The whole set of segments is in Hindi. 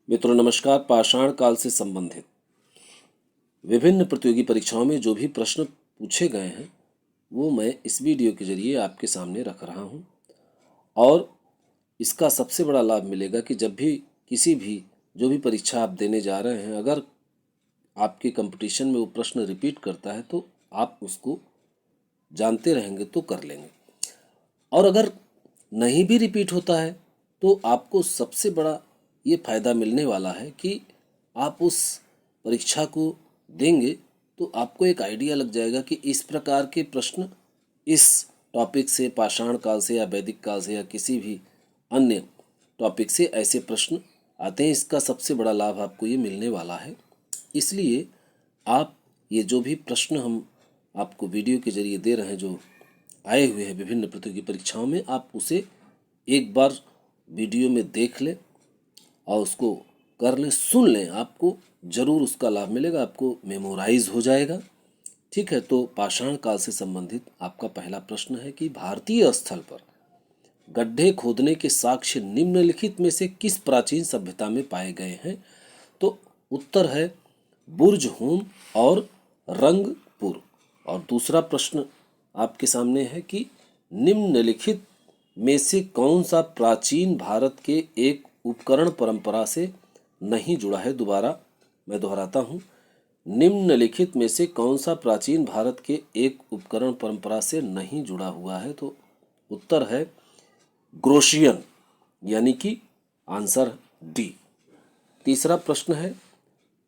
मित्रों नमस्कार। पाषाण काल से संबंधित विभिन्न प्रतियोगी परीक्षाओं में जो भी प्रश्न पूछे गए हैं वो मैं इस वीडियो के जरिए आपके सामने रख रहा हूँ। और इसका सबसे बड़ा लाभ मिलेगा कि जब भी किसी भी जो भी परीक्षा आप देने जा रहे हैं, अगर आपके कंपटीशन में वो प्रश्न रिपीट करता है तो आप उसको जानते रहेंगे तो कर लेंगे। और अगर नहीं भी रिपीट होता है तो आपको सबसे बड़ा ये फायदा मिलने वाला है कि आप उस परीक्षा को देंगे तो आपको एक आइडिया लग जाएगा कि इस प्रकार के प्रश्न इस टॉपिक से, पाषाण काल से या वैदिक काल से या किसी भी अन्य टॉपिक से ऐसे प्रश्न आते हैं। इसका सबसे बड़ा लाभ आपको ये मिलने वाला है। इसलिए आप ये जो भी प्रश्न हम आपको वीडियो के जरिए दे रहे हैं, जो आए हुए हैं विभिन्न प्रतियोगी परीक्षाओं में, आप उसे एक बार वीडियो में देख लें और उसको कर लें, सुन लें। आपको ज़रूर उसका लाभ मिलेगा, आपको मेमोराइज हो जाएगा। ठीक है, तो पाषाण काल से संबंधित आपका पहला प्रश्न है कि भारतीय स्थल पर गड्ढे खोदने के साक्ष्य निम्नलिखित में से किस प्राचीन सभ्यता में पाए गए हैं? तो उत्तर है बुर्ज हूम और रंगपुर। और दूसरा प्रश्न आपके सामने है कि निम्नलिखित में से कौन सा प्राचीन भारत के एक उपकरण परंपरा से नहीं जुड़ा है? दोबारा मैं दोहराता हूँ, निम्नलिखित में से कौन सा प्राचीन भारत के एक उपकरण परंपरा से नहीं जुड़ा हुआ है? तो उत्तर है ग्रोशियन, यानी कि आंसर डी। तीसरा प्रश्न है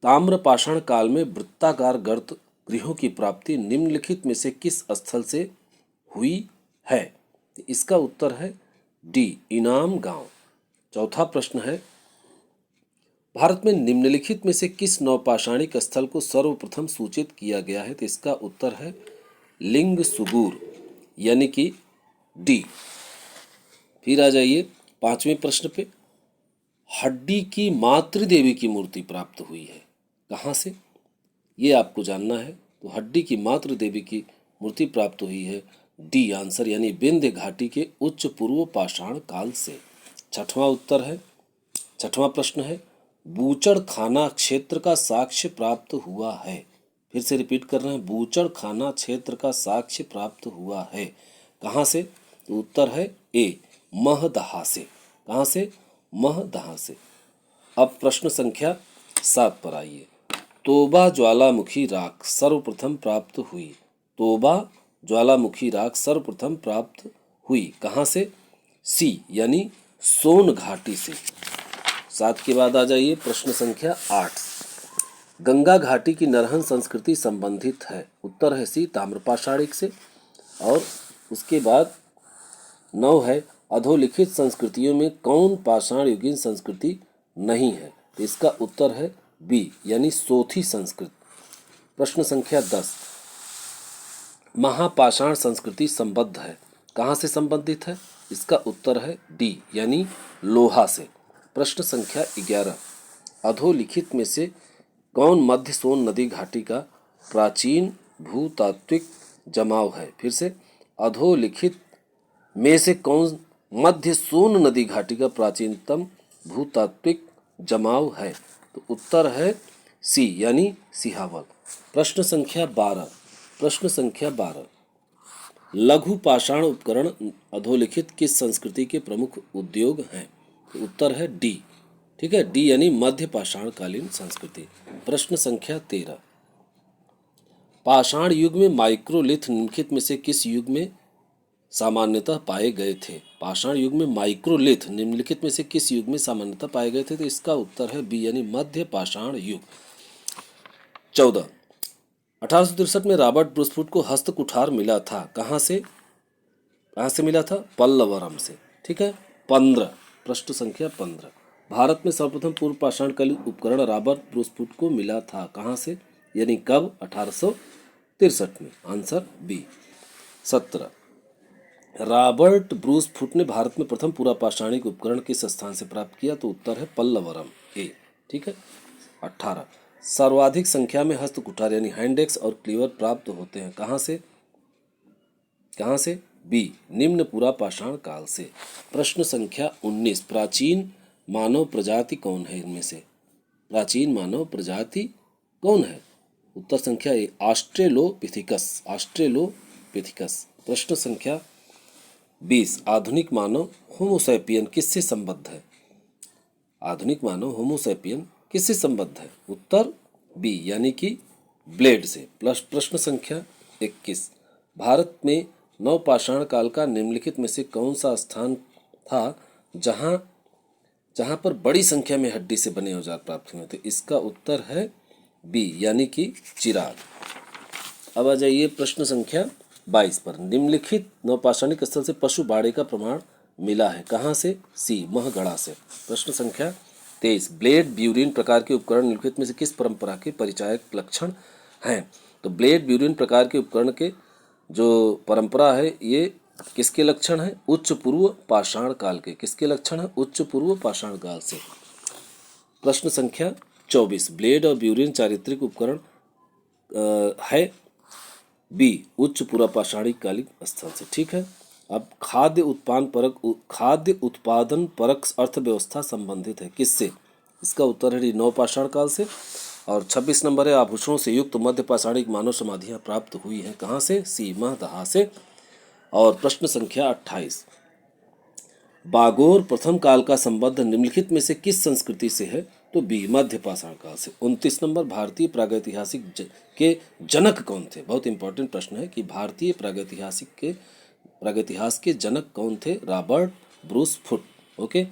ताम्र पाषाण काल में वृत्ताकार गर्त गृहों की प्राप्ति निम्नलिखित में से किस स्थल से हुई है? इसका उत्तर है डी, इनाम गांव। चौथा प्रश्न है भारत में निम्नलिखित में से किस नवपाषाणिक स्थल को सर्वप्रथम सूचित किया गया है? तो इसका उत्तर है लिंग सुगूर, यानी कि डी। फिर आ जाइए पांचवें प्रश्न पे। हड्डी की मातृदेवी की मूर्ति प्राप्त हुई है कहाँ से? ये आपको जानना है। तो हड्डी की मातृदेवी की मूर्ति प्राप्त हुई है डी आंसर, यानी विंध्य घाटी के उच्च पूर्व पाषाण काल से। छठवां प्रश्न है बूचड़ खाना क्षेत्र का साक्ष्य प्राप्त हुआ है। फिर से रिपीट कर रहे हैं, बूचड़ खाना क्षेत्र का साक्ष्य प्राप्त हुआ है कहाँ से? तो उत्तर है ए, महदहा से। कहाँ से? महदहा से। अब प्रश्न संख्या 7 पर आइए। तोबा ज्वालामुखी राख सर्वप्रथम प्राप्त हुई। तोबा ज्वालामुखी राख सर्वप्रथम प्राप्त हुई कहाँ से? सी, यानी सोन घाटी से। 7 के बाद आ जाइए प्रश्न संख्या 8। गंगा घाटी की नरहन संस्कृति संबंधित है। उत्तर है सी, ताम्रपाषाणिक से। और उसके बाद 9 है अधोलिखित संस्कृतियों में कौन पाषाण युगीन संस्कृति नहीं है? तो इसका उत्तर है बी, यानी सोथी संस्कृत। प्रश्न संख्या 10 महापाषाण संस्कृति संबद्ध है कहाँ से संबंधित है? इसका उत्तर है डी, यानी लोहा से। प्रश्न संख्या 11 अधोलिखित में से कौन मध्य सोन नदी घाटी का प्राचीन भूतात्विक जमाव है? फिर से, अधोलिखित में से कौन मध्य सोन नदी घाटी का प्राचीनतम भूतात्विक जमाव है? तो उत्तर है सी, यानी सिहावल। प्रश्न संख्या 12 लघु पाषाण उपकरण अधोलिखित किस संस्कृति के प्रमुख उद्योग हैं? तो उत्तर है डी। ठीक है, डी यानी मध्य पाषाण कालीन संस्कृति। प्रश्न संख्या 13 पाषाण युग में माइक्रोलिथ निम्नलिखित में से किस युग में सामान्यतः पाए गए थे? पाषाण युग में माइक्रोलिथ निम्नलिखित में से किस युग में सामान्यतः पाए गए थे? तो इसका उत्तर है बी, यानी मध्य पाषाण युग। 14 1863 में रॉबर्ट ब्रूसफुट को हस्त कुठार मिला था कहाँ से? मिला था? पल्लवरम से। ठीक है। 15 प्रश्न संख्या 15 भारत में सर्वप्रथम पूर्व पाषाण कालीन उपकरण रॉबर्ट ब्रूसफुट को मिला था कहाँ से, यानी कब? 1863 में। Answer B. 17 रॉबर्ट ब्रूसफुट ने भारत में प्रथम पूरा पाषाणिक उपकरण किस स्थान से प्राप्त किया? तो उत्तर है पल्लवरम, ए। ठीक है। 18 सर्वाधिक संख्या में हस्त कुठार यानी हैंडेक्स और क्लीवर प्राप्त होते हैं कहाँ से? कहाँ से? बी, निम्न पूरा पाषाण काल से। प्रश्न संख्या 19 प्राचीन मानव प्रजाति कौन है इनमें से? प्राचीन मानव प्रजाति कौन है? उत्तर संख्या ए ऑस्ट्रेलोपिथिकस, ऑस्ट्रेलोपिथिकस। प्रश्न संख्या 20, आधुनिक मानव होमोसैपियन किससे संबद्ध है? आधुनिक मानव होमोसैपियन किससे संबद्ध है? उत्तर बी यानी कि ब्लेड से। प्लस प्रश्न संख्या 21, भारत में नवपाषाण काल का निम्नलिखित में से कौन सा स्थान था जहां पर बड़ी संख्या में हड्डी से बने औजार प्राप्त हुए थे? इसका उत्तर है बी यानी कि चिराग। अब आ जाइए प्रश्न संख्या 22 पर। निम्नलिखित नवपाषाणिक स्थल से पशु बाड़े का प्रमाण मिला है, कहाँ से? सी महगढ़ा से। प्रश्न संख्या 23, ब्लेड ब्यूरिन प्रकार के उपकरण निम्नलिखित में से किस परंपरा के परिचायक लक्षण हैं? तो ब्लेड ब्यूरिन प्रकार के उपकरण के जो परंपरा है ये किसके लक्षण है? उच्च पूर्व पाषाण काल के। किसके लक्षण है? उच्च पूर्व पाषाण काल से। प्रश्न संख्या 24, ब्लेड और ब्यूरिन चारित्रिक उपकरण है बी उच्च पूर्व पाषाणिक कालिक स्थल से। ठीक है। अब खाद्य उत्पादन परक अर्थव्यवस्था संबंधित है किससे? इसका उत्तर है नवपाषाण काल से। और 26 नंबर है, आभूषणों से युक्त मध्य पाषाणिक मानव समाधियां प्राप्त हुई हैं, कहाँ से? सी महदहा से। और प्रश्न संख्या 28, बागोर प्रथम काल का संबंध निम्नलिखित में से किस संस्कृति से है? तो बी मध्य पाषाण काल से। 29 नंबर, भारतीय प्रागैतिहासिक के जनक कौन थे? बहुत इंपॉर्टेंट प्रश्न है कि भारतीय प्रागैतिहास के जनक कौन थे? Robert Bruce foot. ओके।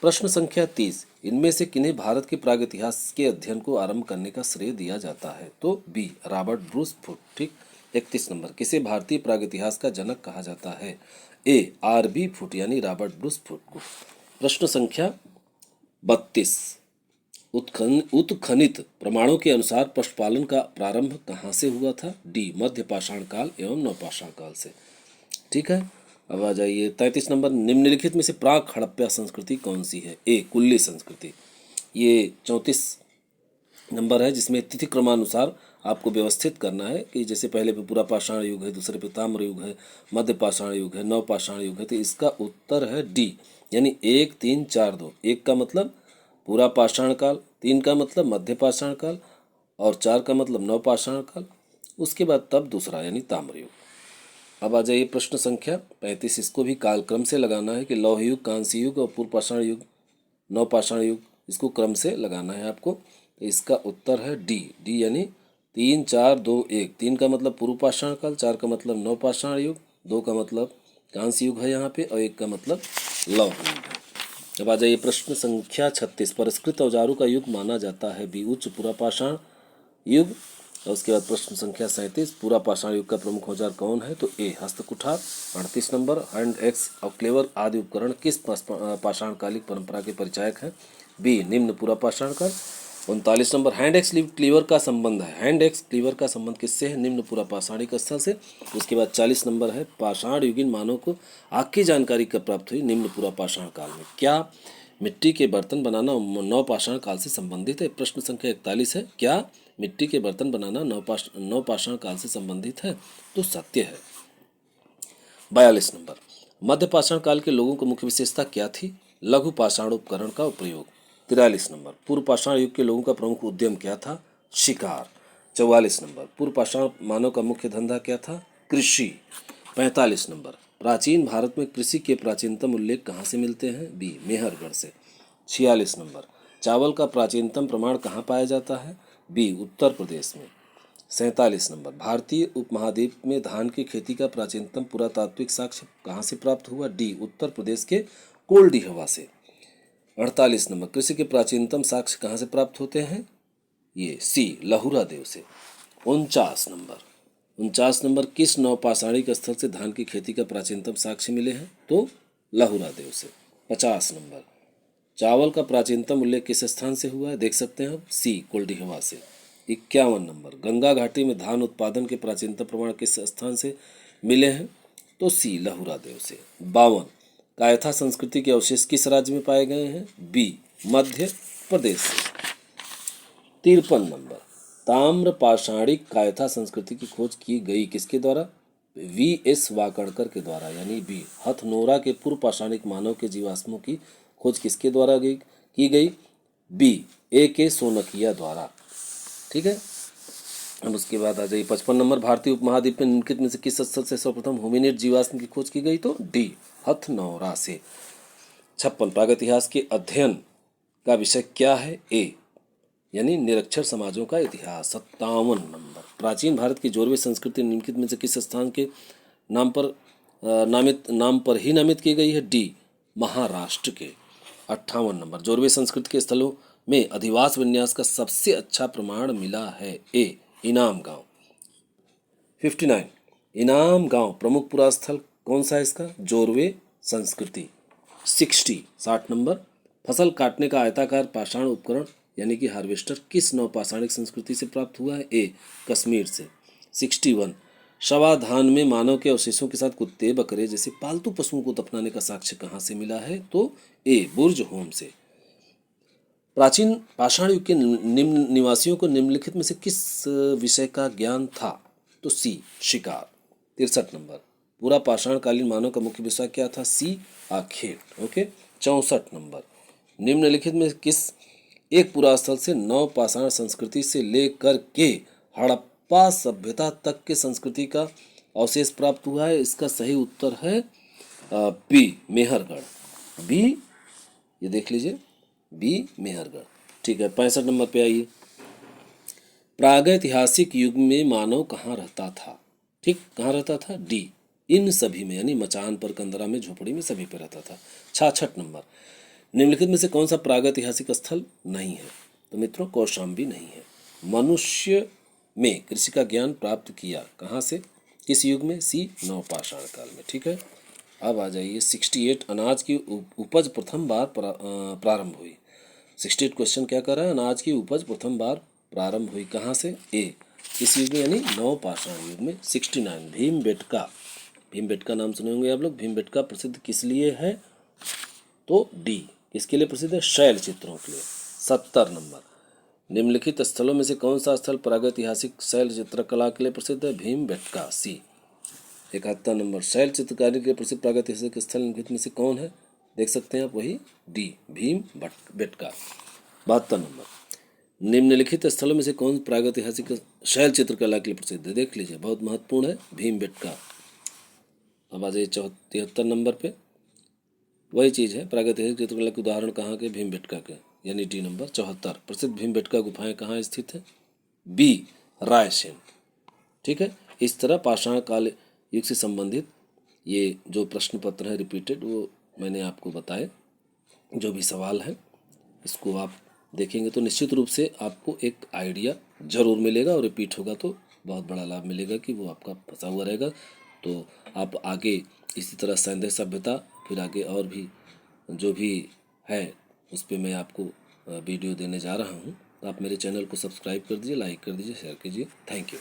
प्रश्न संख्या 30, इनमें से किन्हें भारत के प्रागैतिहास के अध्ययन को आरंभ करने का श्रेय दिया जाता है? तो बी रॉबर्ट ब्रूस फुट। ठीक। 31 नंबर, किसे भारतीय प्रागैतिहास का जनक कहा जाता है? ए आर.बी. फुट यानी रॉबर्ट ब्रूस फुट को। प्रश्न संख्या 32, उत्खनित प्रमाणों के अनुसार पशुपालन का प्रारंभ कहाँ से हुआ था? डी मध्य पाषाण काल एवं नवपाषाण काल से। ठीक है। अब आ जाइए 33 नंबर, निम्नलिखित में से प्राक हड़प्पा संस्कृति कौन सी है? ए कुल्ली संस्कृति। ये 34 नंबर है जिसमें तिथि क्रमानुसार आपको व्यवस्थित करना है कि जैसे पहले पे पूरा पाषाण युग है, दूसरे पे ताम्र युग है, मध्य पाषाण युग है, नव पाषाण युग है। तो इसका उत्तर है डी यानी 1 3 4 2। 1 का मतलब पूरा पाषाण काल, 3 का मतलब मध्य पाषाण काल और 4 का मतलब नव पाषाण काल, उसके बाद तब दूसरा यानी ताम्र युग। अब आ जाइए प्रश्न संख्या 35, इसको भी कालक्रम से लगाना है कि लौह युग, कांस्य युग और पूर्व पाषाण युग, नव पाषाण युग, इसको क्रम से लगाना है आपको। तो इसका उत्तर है डी यानी 3 4 2 1। 3 का मतलब पूर्व पाषाण काल, 4 का मतलब नव पाषाण युग, 2 का मतलब कांस्य युग है यहाँ पे और 1 का मतलब लौह युग है। अब आ जाइए प्रश्न संख्या 36, परिष्कृत औजारों का युग माना जाता है बी उच्च पूरा पाषाण युग। और उसके बाद प्रश्न संख्या 37, पूरा पाषाण युग का प्रमुख औजार कौन है? तो ए हस्तकुठार। 38 नंबर, हैंड एक्स और क्लेवर आदि उपकरण किस पाषाण कालिक परंपरा के परिचायक हैं? बी निम्न पूरा पाषाण काल। 39 नंबर, हैंड एक्स क्लीवर का संबंध है, हैंड एक्स क्लीवर का संबंध किससे है? निम्न पूरा पाषाणिक स्थल से। उसके बाद 40 नंबर है, पाषाण युगीन मानव को आग की जानकारी कब प्राप्त हुई? निम्न पूरा पाषाण काल में। क्या मिट्टी के बर्तन बनाना नव पाषाण काल से संबंधित है? प्रश्न संख्या 41 है, क्या मिट्टी के बर्तन बनाना नव पाषाण काल से संबंधित है? तो सत्य है। 42 नंबर, मध्य पाषाण काल के लोगों को मुख्य विशेषता क्या थी? लघु पाषाण उपकरण का प्रयोग। 43 नंबर, पूर्व पाषाण युग के लोगों का प्रमुख उद्यम क्या था? शिकार। 44 नंबर, पूर्व पाषाण मानव का मुख्य धंधा क्या था? कृषि। 45 नंबर, प्राचीन भारत में कृषि के प्राचीनतम उल्लेख कहाँ से मिलते हैं? बी मेहरगढ़ से। 46 नंबर, चावल का प्राचीनतम प्रमाण कहाँ पाया जाता है? बी उत्तर प्रदेश में। 47 नंबर, भारतीय उपमहाद्वीप में धान की खेती का प्राचीनतम पुरातात्विक साक्ष्य कहाँ से प्राप्त हुआ? डी उत्तर प्रदेश के कोल्डी हवा से। 48 नंबर, कृषि के प्राचीनतम साक्ष्य कहाँ से प्राप्त होते हैं? ये सी लहुरा देव से। 49 नंबर, किस नवपाषाणिक स्थल से धान की खेती का प्राचीनतम साक्ष्य मिले हैं? तो लहुरा देव से। 50 नंबर, चावल का प्राचीनतम उल्लेख किस स्थान से हुआ है? देख सकते हैं आप, सी कोल्डी हवा से। 51 नंबर, गंगा घाटी में धान उत्पादन के प्राचीनतम प्रमाण किस स्थान से मिले हैं? तो सी लहुरा देव से। 52, कायथा संस्कृति के अवशेष किस राज्य में पाए गए हैं? बी मध्य प्रदेश से। 53 नंबर, ताम्र पाषाणिक कायथा संस्कृति की खोज की गई किसके द्वारा? वी एस वाकड़कर के द्वारा यानी बी। हथनोरा के पूर्व पाषाणिक मानव के जीवाश्मों की खोज किसके द्वारा की गई? B A.K. सोनकिया द्वारा। ठीक है। अब उसके बाद आ जाइए 55 नंबर, भारतीय उपमहाद्वीप में निम्नलिखित में से किस स्थल से सर्वप्रथम होमिनिड जीवाश्म की खोज की गई? तो डी हथनौरा से। 56 प्रागैतिहास के अध्ययन का विषय क्या है? ए यानी निरक्षर समाजों का इतिहास। 57 नंबर, प्राचीन भारत की जोरवे संस्कृति निम्नलिखित में से किस स्थान के नाम पर ही नामित की गई है? डी महाराष्ट्र के। 58 नंबर, जोरवे संस्कृति के स्थलों में अधिवास विन्यास का सबसे अच्छा प्रमाण मिला है? ए इनाम गांव। 59 इनाम गांव प्रमुख पुरास्थल कौन सा है इसका? जोरवे संस्कृति। 60 नंबर, फसल काटने का आयताकार पाषाण उपकरण यानी कि हार्वेस्टर किस नवपाषाणिक संस्कृति से प्राप्त हुआ है? ए कश्मीर से। 61 शवाधान में मानव के अवशेषों के साथ कुत्ते बकरे जैसे पालतू पशुओं को दफनाने का साक्ष्य कहाँ से मिला है? तो ए बुर्ज होम से। प्राचीन पाषाण युग के निम्न निवासियों को निम्नलिखित में से किस विषय का ज्ञान था? तो सी शिकार। 63 नंबर, पूरा पाषाणकालीन मानव का मुख्य विषय क्या था? सी आखेट। ओके। 64 नंबर, निम्नलिखित में किस एक पुरास्थल से नवपाषाण संस्कृति से लेकर के हड़प्पा सभ्यता तक के संस्कृति का अवशेष प्राप्त हुआ है? इसका सही उत्तर है बी मेहरगढ़। बी ये देख लीजिए, बी मेहरगढ़। ठीक है। 65 नंबर पे आइए, प्रागैतिहासिक युग में मानव कहाँ रहता था? ठीक, कहाँ रहता था? डी इन सभी में, यानी मचान पर, कंदरा में, झोपड़ी में, सभी पे रहता था। 66 नंबर, निम्नलिखित में से कौन सा प्रागैतिहासिक स्थल नहीं है? तो मित्रों कौशाम्बी नहीं है। मनुष्य में कृषि का ज्ञान प्राप्त किया कहाँ से, किस युग में? सी नवपाषाण काल में। ठीक है। अब आ जाइए 68, अनाज की उपज प्रथम बार प्रारंभ हुई। 68 क्वेश्चन क्या कर रहा है? अनाज की उपज प्रथम बार प्रारंभ हुई कहाँ से? ए किस युग में, यानी नवपाषाण युग में। 69 भीमबेटका। भीमबेटका नाम सुने होंगे आप लोग। भीमबेटका प्रसिद्ध किस लिए है? तो डी किसके लिए प्रसिद्ध है? शैल चित्रों के लिए। 70 नंबर, निम्नलिखित स्थलों में से कौन सा स्थल प्रागैतिहासिक शैल चित्रकला के लिए प्रसिद्ध है? भीमबेटका सी। 71 नंबर, शैल चित्रकारी के लिए प्रसिद्ध प्रागैतिहासिक स्थल निम्नलिखित में से कौन है? देख सकते हैं आप, वही डी भीमबेटका। 72 नंबर, निम्नलिखित स्थलों में से कौन प्रागैतिहासिक शैल चित्रकला के लिए प्रसिद्ध है? देख लीजिए, बहुत महत्वपूर्ण है, भीमबेटका। अब आ जाइए 73 नंबर पे, वही चीज़ है, प्रागैतिहासिक चित्रकला के उदाहरण कहाँ के? भीमबेटका के, यानी डी नंबर 74। प्रसिद्ध भीमबेटका गुफाएं कहाँ स्थित है? बी रायसेन। ठीक है। इस तरह पाषाण काल युग से संबंधित ये जो प्रश्न पत्र है रिपीटेड, वो मैंने आपको बताए। जो भी सवाल है इसको आप देखेंगे तो निश्चित रूप से आपको एक आइडिया जरूर मिलेगा, और रिपीट होगा तो बहुत बड़ा लाभ मिलेगा कि वो आपका फंसा हुआ रहेगा। तो आप आगे इसी तरह सैंधव सभ्यता, फिर आगे और भी जो भी है उस पर मैं आपको वीडियो देने जा रहा हूँ। आप मेरे चैनल को सब्सक्राइब कर दीजिए, लाइक कर दीजिए, शेयर कीजिए। Thank you.